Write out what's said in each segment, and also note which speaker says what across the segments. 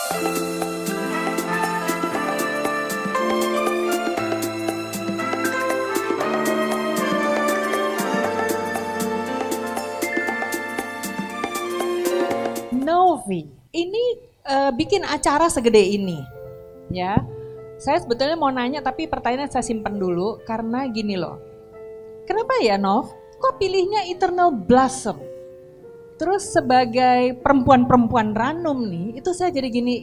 Speaker 1: Novi, ini bikin acara segede ini, ya. Saya sebetulnya mau nanya tapi pertanyaannya saya simpen dulu karena gini loh. Kenapa ya Nov? Kok pilihnya Eternal Blossom? Terus sebagai perempuan-perempuan ranum nih, itu saya jadi gini,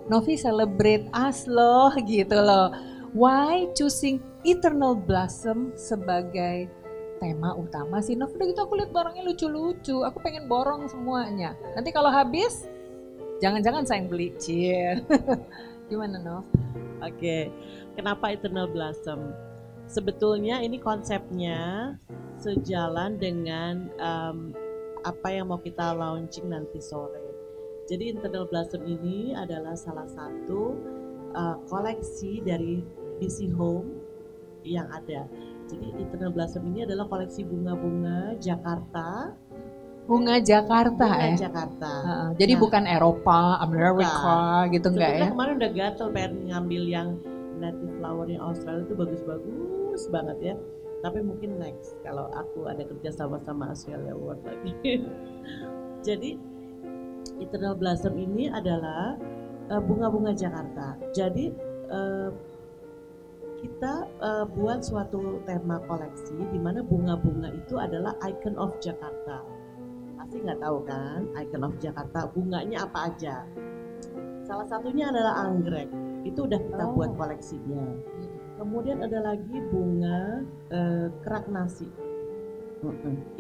Speaker 1: Novi celebrate us loh gitu loh. Why choosing Eternal Blossom sebagai tema utama sih Nov? Udah gitu aku lihat barangnya lucu-lucu, aku pengen borong semuanya. Nanti kalau habis, jangan-jangan saya yang beli. Cie. Gimana Nov?
Speaker 2: Oke, kenapa Eternal Blossom? Sebetulnya ini konsepnya sejalan dengan apa yang mau kita launching nanti sore. Jadi Eternal Blossom ini adalah salah satu koleksi dari BC Home yang ada. Jadi Eternal Blossom ini adalah koleksi bunga-bunga Jakarta.
Speaker 1: Bunga Jakarta
Speaker 2: Bunga
Speaker 1: ya?
Speaker 2: Jakarta.
Speaker 1: Jadi bukan Eropa, Amerika gitu enggak ya?
Speaker 2: Kemarin udah gatel pengen ngambil yang native flowernya Australia itu bagus-bagus banget ya. Tapi mungkin next kalau aku ada kerja sama Australia World lagi. Jadi Eternal Blossom ini adalah bunga-bunga Jakarta. Jadi kita buat suatu tema koleksi di mana bunga-bunga itu adalah icon of Jakarta. Pasti nggak tahu kan icon of Jakarta bunganya apa aja. Salah satunya adalah anggrek. Itu udah kita buat koleksinya. Kemudian ada lagi bunga kerak nasi.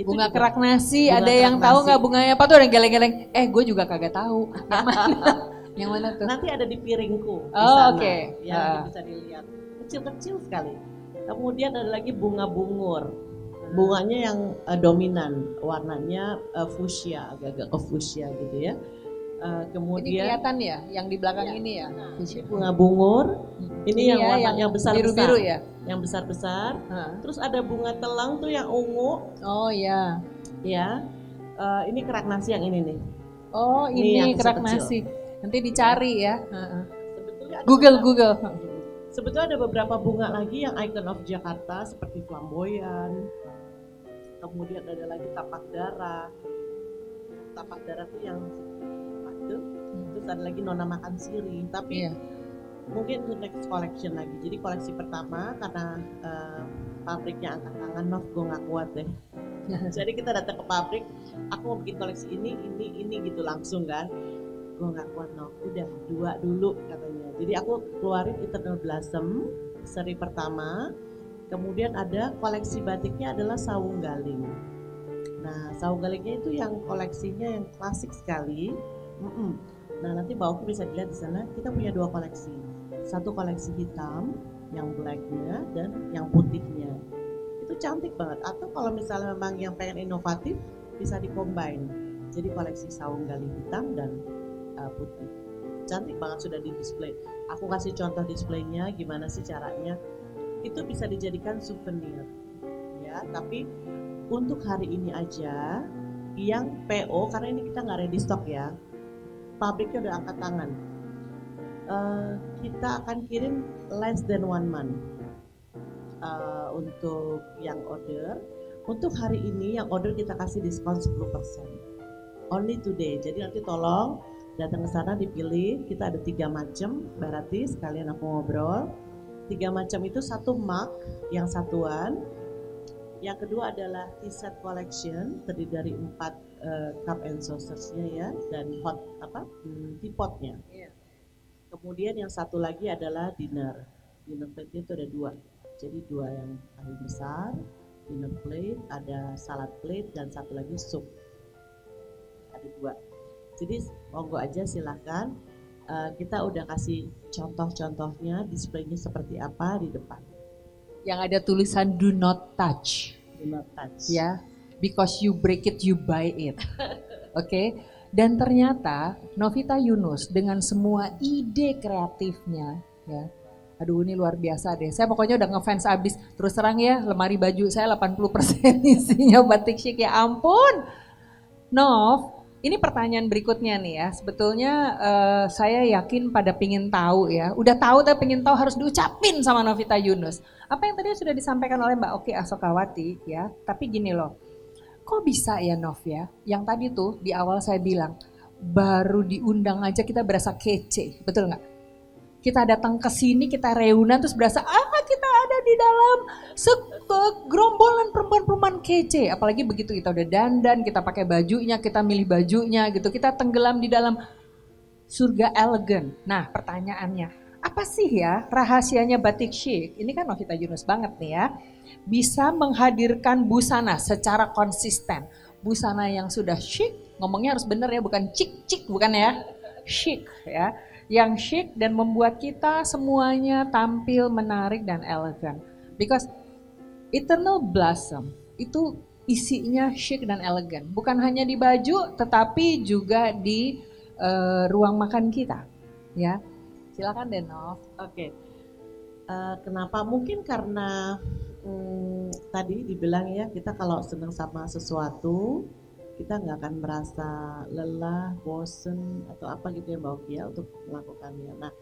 Speaker 1: Bunga kerak nasi, ada yang tahu nggak bunganya apa tuh? Ada geleng-geleng. Gue juga kagak tahu. Yang mana? Yang mana tuh?
Speaker 2: Nanti ada di piringku.
Speaker 1: Oke.
Speaker 2: Ya, bisa dilihat. Kecil-kecil sekali. Kemudian ada lagi bunga bungur. Bunganya yang dominan, warnanya fuchsia, agak-agak ke fuchsia gitu ya. Kemudian
Speaker 1: ini kelihatan ya, yang di belakang ini ya.
Speaker 2: Ini bunga bungur. Ini yang warnanya besar-besar.
Speaker 1: Biru-biru ya.
Speaker 2: Yang besar-besar. Terus ada bunga telang tuh yang ungu.
Speaker 1: Oh ya.
Speaker 2: Ya. Ini kerak nasi yang ini nih.
Speaker 1: Oh ini kerak nasi. Nanti dicari ya.
Speaker 2: Sebetulnya
Speaker 1: Google.
Speaker 2: Sebetulnya ada beberapa bunga lagi yang icon of Jakarta seperti flamboyan. Kemudian ada lagi tapak darah. Tapak darah tuh yang itu. Terus ada lagi nona makan sirih. Tapi mungkin next collection lagi. Jadi koleksi pertama karena pabriknya angkat tangan, Nov, gue nggak kuat deh. Jadi kita datang ke pabrik, aku mau bikin koleksi ini gitu langsung kan. Gue nggak kuat, Nov. Udah 2 dulu katanya. Jadi aku keluarin Eternal Blossom seri pertama. Kemudian ada koleksi batiknya adalah Saung Galing. Nah, Saung Galingnya itu yang koleksinya yang klasik sekali. Nah, nanti bawahku bisa dilihat di sana. Kita punya 2 koleksi. Satu koleksi hitam, yang blacknya dan yang putihnya. Itu cantik banget. Atau kalau misalnya memang yang pengen inovatif, bisa di-combine. Jadi koleksi Saung Galing hitam dan putih. Cantik banget sudah di display. Aku kasih contoh displaynya gimana sih caranya. Itu bisa dijadikan souvenir ya, tapi untuk hari ini aja yang PO karena ini kita nggak ready stock ya, pabriknya udah angkat tangan, kita akan kirim less than 1 month untuk yang order. Untuk hari ini yang order kita kasih diskon 10% only today. Jadi nanti tolong datang ke sana dipilih. Kita ada 3 macam berarti sekalian aku ngobrol. 3 macam itu, 1 mug yang satuan, yang kedua adalah tea set collection terdiri dari 4 cup and saucersnya ya, dan hot teapotnya. Kemudian yang satu lagi adalah dinner plate itu ada 2, jadi 2 yang paling besar dinner plate, ada salad plate dan satu lagi soup, ada 2. Jadi monggo aja silahkan. Kita udah kasih contoh-contohnya, displaynya seperti apa di depan.
Speaker 1: Yang ada tulisan do not touch.
Speaker 2: Do not touch.
Speaker 1: Ya, because you break it, you buy it. Oke. Dan ternyata Novita Yunus dengan semua ide kreatifnya, ya. Aduh ini luar biasa deh. Saya pokoknya udah ngefans abis. Terus terang ya, lemari baju saya 80% isinya batik chic, ya ampun. Nov, Ini pertanyaan berikutnya nih ya. Sebetulnya saya yakin pada pingin tahu ya. Udah tahu tapi pingin tahu harus diucapin sama Novita Yunus. Apa yang tadi sudah disampaikan oleh Mbak Oki Asokawati ya. Tapi gini loh. Kok bisa ya Nov ya? Yang tadi tuh di awal saya bilang baru diundang aja kita berasa kece. Betul nggak? Kita datang ke sini, kita reunian terus berasa kita ada di dalam gerombolan perempuan-perempuan kece. Apalagi begitu kita udah dandan, kita pakai bajunya, kita milih bajunya gitu. Kita tenggelam di dalam surga elegan. Nah pertanyaannya, apa sih ya rahasianya batik chic? Ini kan Novita Yunus banget nih ya. Bisa menghadirkan busana secara konsisten. Busana yang sudah chic, ngomongnya harus bener ya, bukan cik-cik, bukan ya. Chic ya. Yang chic dan membuat kita semuanya tampil menarik dan elegan. Because Eternal Blossom itu isinya chic dan elegan. Bukan hanya di baju tetapi juga di ruang makan kita. Ya, silakan deh Nov.
Speaker 2: Oke. Kenapa? Mungkin karena tadi dibilang ya, kita kalau senang sama sesuatu kita nggak akan merasa lelah, bosen atau apa gitu ya Mbak Oki ya untuk melakukannya. Nah,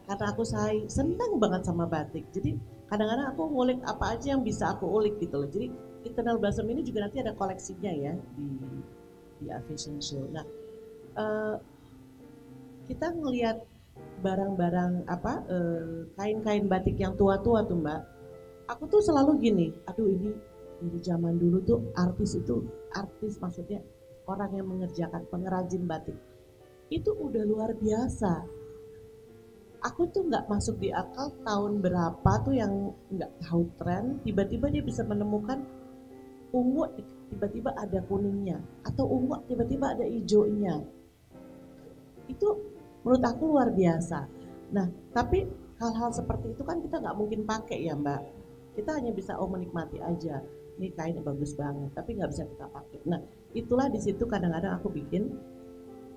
Speaker 2: karena aku senang banget sama batik, jadi kadang-kadang aku ngulik apa aja yang bisa aku ulik gitu loh. Jadi Eternal Blossom ini juga nanti ada koleksinya ya di A Fashion Show. Nah, kita ngelihat barang-barang kain-kain batik yang tua-tua tuh Mbak. Aku tuh selalu gini, aduh ini dari zaman dulu tuh artis maksudnya orang yang mengerjakan pengrajin batik itu udah luar biasa. Aku tuh nggak masuk di akal tahun berapa tuh yang nggak tahu tren, tiba-tiba dia bisa menemukan ungu tiba-tiba ada kuningnya atau ungu tiba-tiba ada hijaunya. Itu menurut aku luar biasa. Nah, tapi hal-hal seperti itu kan kita nggak mungkin pakai ya Mbak. Kita hanya bisa menikmati aja. Ini kainnya bagus banget, tapi nggak bisa kita pakai. Nah, itulah di situ kadang-kadang aku bikin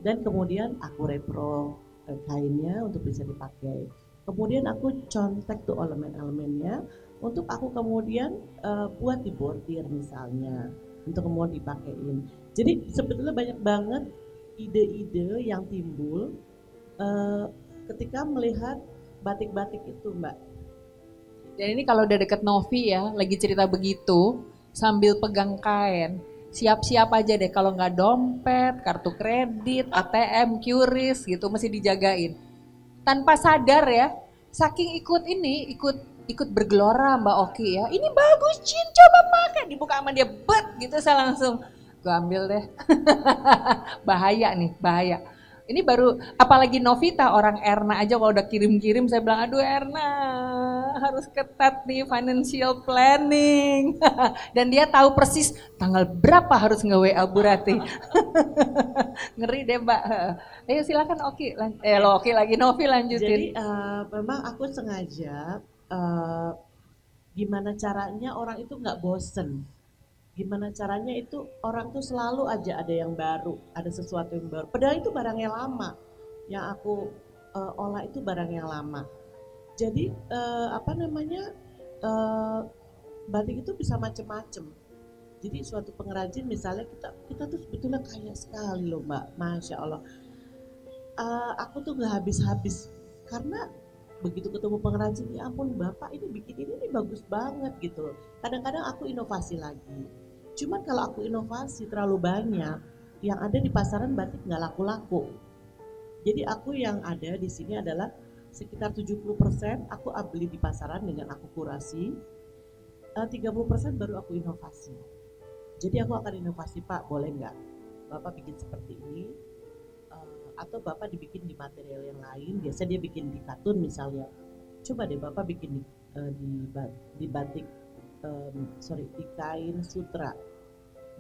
Speaker 2: dan kemudian aku repro kainnya untuk bisa dipakai. Kemudian aku contek tuh elemen-elemennya untuk aku kemudian buat di bordir misalnya untuk kemudian dipakein. Jadi sebetulnya banyak banget ide-ide yang timbul ketika melihat batik-batik itu Mbak.
Speaker 1: Dan ini kalau udah deket Novi ya, lagi cerita begitu, sambil pegang kain, siap-siap aja deh kalau nggak dompet, kartu kredit, ATM, QRIS gitu mesti dijagain. Tanpa sadar ya, saking ikut bergelora Mbak Oki ya. Ini bagus Cin, coba pakai. Dibuka sama dia, gitu saya langsung gue ambil deh. Bahaya nih, bahaya. Ini baru, apalagi Novita, orang Erna aja kalau udah kirim-kirim saya bilang, aduh Erna harus ketat nih financial planning. Dan dia tahu persis tanggal berapa harus nge-WA Bu Rati. Ngeri deh Mbak. Ayo silakan Oki, Oki lagi Novi lanjutin.
Speaker 2: Jadi memang aku sengaja gimana caranya orang itu nggak bosen. Gimana caranya itu orang tuh selalu aja ada yang baru, ada sesuatu yang baru. Padahal itu barang yang lama. Yang aku olah itu barang yang lama. Jadi batik itu bisa macem-macem. Jadi suatu pengrajin misalnya kita tuh sebetulnya kaya sekali loh Mbak, Masya Allah. Aku tuh nggak habis-habis karena begitu ketemu pengrajin, ya ampun Bapak ini bikin ini bagus banget gitu loh. Kadang-kadang aku inovasi lagi. Cuman kalau aku inovasi terlalu banyak, yang ada di pasaran batik nggak laku-laku. Jadi aku yang ada di sini adalah sekitar 70% aku beli di pasaran dengan aku kurasi, 30% baru aku inovasi. Jadi aku akan inovasi Pak, boleh nggak Bapak bikin seperti ini, atau Bapak dibikin di material yang lain, biasa dia bikin di katun misalnya. Coba deh Bapak bikin di batik, di kain sutra.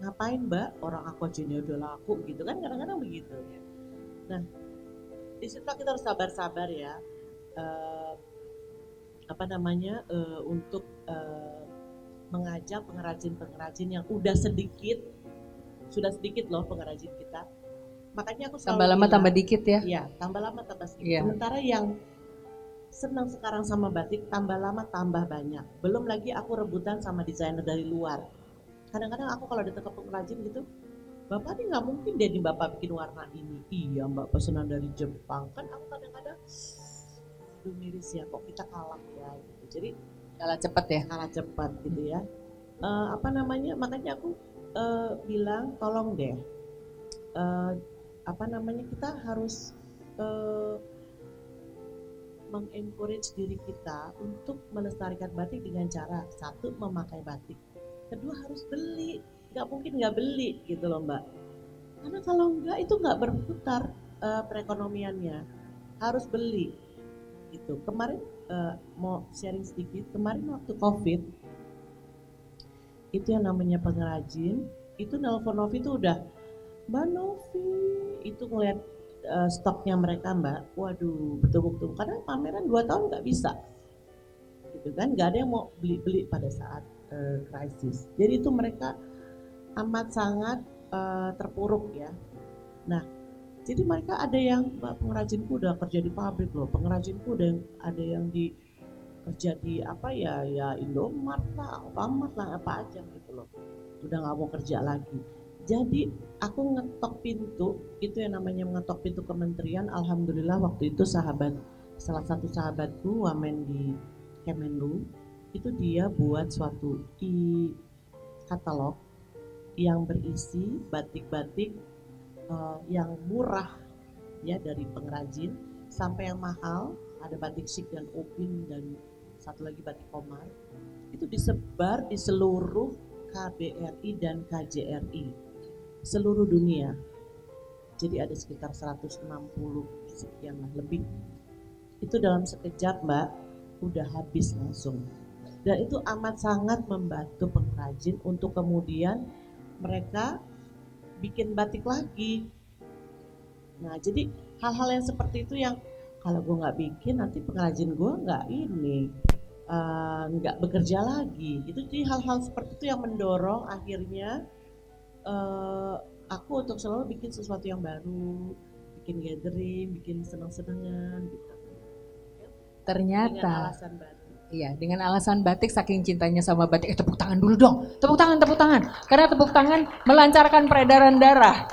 Speaker 2: Ngapain Mbak, orang aku aja ini udah laku gitu kan, kadang-kadang begitu. Nah, di situ kita harus sabar-sabar ya, untuk mengajak pengrajin-pengrajin yang sudah sedikit loh pengrajin kita. Makanya aku selalu
Speaker 1: tambah lama bilang, tambah dikit ya.
Speaker 2: Iya, tambah lama tambah sedikit. Yeah. Sementara yang senang sekarang sama batik, tambah lama tambah banyak. Belum lagi aku rebutan sama desainer dari luar. Kadang-kadang aku kalau datang ke pengrajin gitu, Bapak ini nggak mungkin deh di Bapak bikin warna ini. Iya Mbak, pesanan dari Jepang. Kan aku kadang-kadang, aduh miris ya kok kita kalah ya gitu. Jadi
Speaker 1: Kalah cepet ya.
Speaker 2: kalah cepat gitu ya. Apa namanya, makanya aku bilang tolong deh, apa namanya, kita harus mengencourage diri kita untuk melestarikan batik dengan cara satu memakai batik, kedua harus beli, nggak mungkin nggak beli gitu loh Mbak, karena kalau nggak itu nggak berputar perekonomiannya, harus beli gitu. Kemarin mau sharing sedikit, kemarin waktu COVID itu yang namanya pengrajin itu nelpon Novi itu udah, Mbak Novi itu ngeliat stoknya mereka Mbak, waduh betul-betul karena pameran 2 tahun nggak bisa gitu kan, nggak ada yang mau beli-beli pada saat krisis. Jadi itu mereka amat sangat terpuruk ya. Nah, jadi mereka ada yang, Mbak pengrajinku udah kerja di pabrik loh, pengrajinku udah ada yang di kerja di apa ya, Indomart lah, Alfamart lah, apa aja gitu loh, udah nggak mau kerja lagi. Jadi aku ngetok pintu, itu yang namanya ngetok pintu kementerian. Alhamdulillah waktu itu salah satu sahabatku wamen di Kemenlu, itu dia buat suatu e-katalog yang berisi batik-batik yang murah ya, dari pengrajin sampai yang mahal, ada batik syik dan upin dan satu lagi batik komar, itu disebar di seluruh KBRI dan KJRI seluruh dunia. Jadi ada sekitar 160 sekian lah lebih. Itu dalam sekejap Mbak, udah habis langsung. Dan itu amat sangat membantu pengrajin untuk kemudian mereka bikin batik lagi. Nah jadi hal-hal yang seperti itu yang kalau gue nggak bikin nanti pengrajin gue nggak bekerja lagi. Itu jadi hal-hal seperti itu yang mendorong akhirnya aku untuk selalu bikin sesuatu yang baru, bikin gathering, bikin senang-senangan gitu.
Speaker 1: Ternyata
Speaker 2: Dengan alasan batik.
Speaker 1: iya, dengan alasan batik, saking cintanya sama batik. Tepuk tangan dulu dong. Tepuk tangan. Karena tepuk tangan melancarkan peredaran darah.